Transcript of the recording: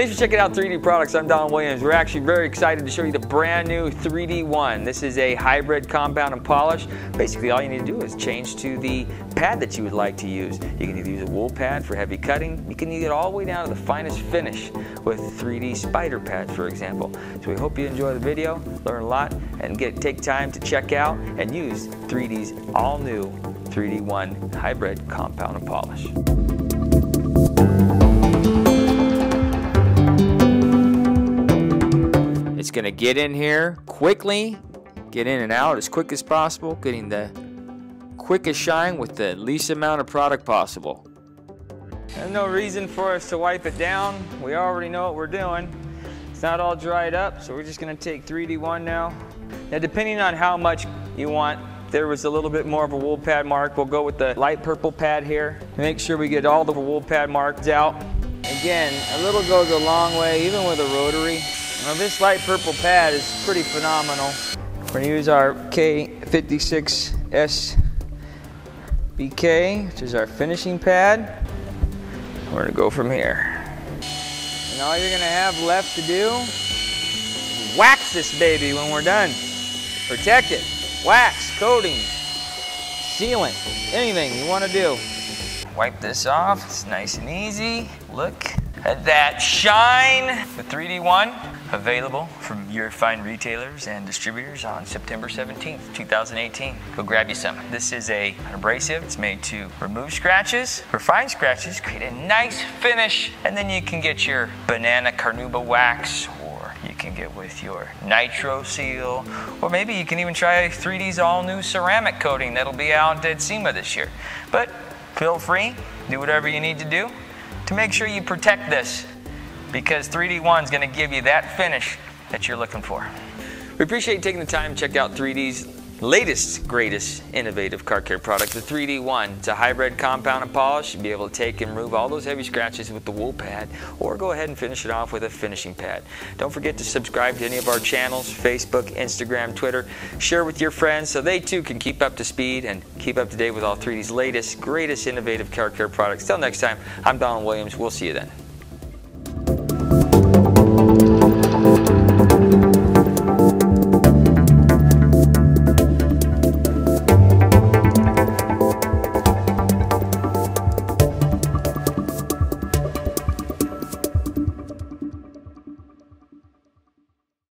Thanks for checking out 3D Products. I'm Donald Williams. We're actually very excited to show you the brand new 3D One. This is a hybrid compound and polish. Basically, all you need to do is change to the pad that you would like to use. You can either use a wool pad for heavy cutting. You can get it all the way down to the finest finish with 3D spider pads, for example. So we hope you enjoy the video, learn a lot, and take time to check out and use 3D's all-new 3D One hybrid compound and polish. It's going to get in here quickly, get in and out as quick as possible, getting the quickest shine with the least amount of product possible. There's no reason for us to wipe it down. We already know what we're doing. It's not all dried up, so we're just going to take 3D One now. Now, depending on how much you want, if there was a little bit more of a wool pad mark, we'll go with the light purple pad here. Make sure we get all the wool pad marks out. Again, a little goes a long way, even with a rotary. Now this light purple pad is pretty phenomenal. We're going to use our K56 SBK, which is our finishing pad. We're going to go from here. And all you're going to have left to do is wax this baby when we're done. Protect it. Wax, coating, sealant, anything you want to do. Wipe this off. It's nice and easy. Look at that shine. The 3D One, available from your fine retailers and distributors on September 17th, 2018. Go grab you some. This is an abrasive. It's made to remove scratches. For fine scratches, create a nice finish, and then you can get your banana carnauba wax, or you can get with your nitro seal, or maybe you can even try 3D's all-new ceramic coating that'll be out at SEMA this year. But feel free, do whatever you need to do to make sure you protect this, because 3D One's going to give you that finish that you're looking for. We appreciate you taking the time to check out 3D's latest, greatest, innovative car care product, the 3D One. It's a hybrid compound and polish. You'll be able to take and remove all those heavy scratches with the wool pad, or go ahead and finish it off with a finishing pad. Don't forget to subscribe to any of our channels, Facebook, Instagram, Twitter. Share with your friends so they too can keep up to speed and keep up to date with all 3D's latest, greatest, innovative car care products. Till next time, I'm Donald Williams. We'll see you then.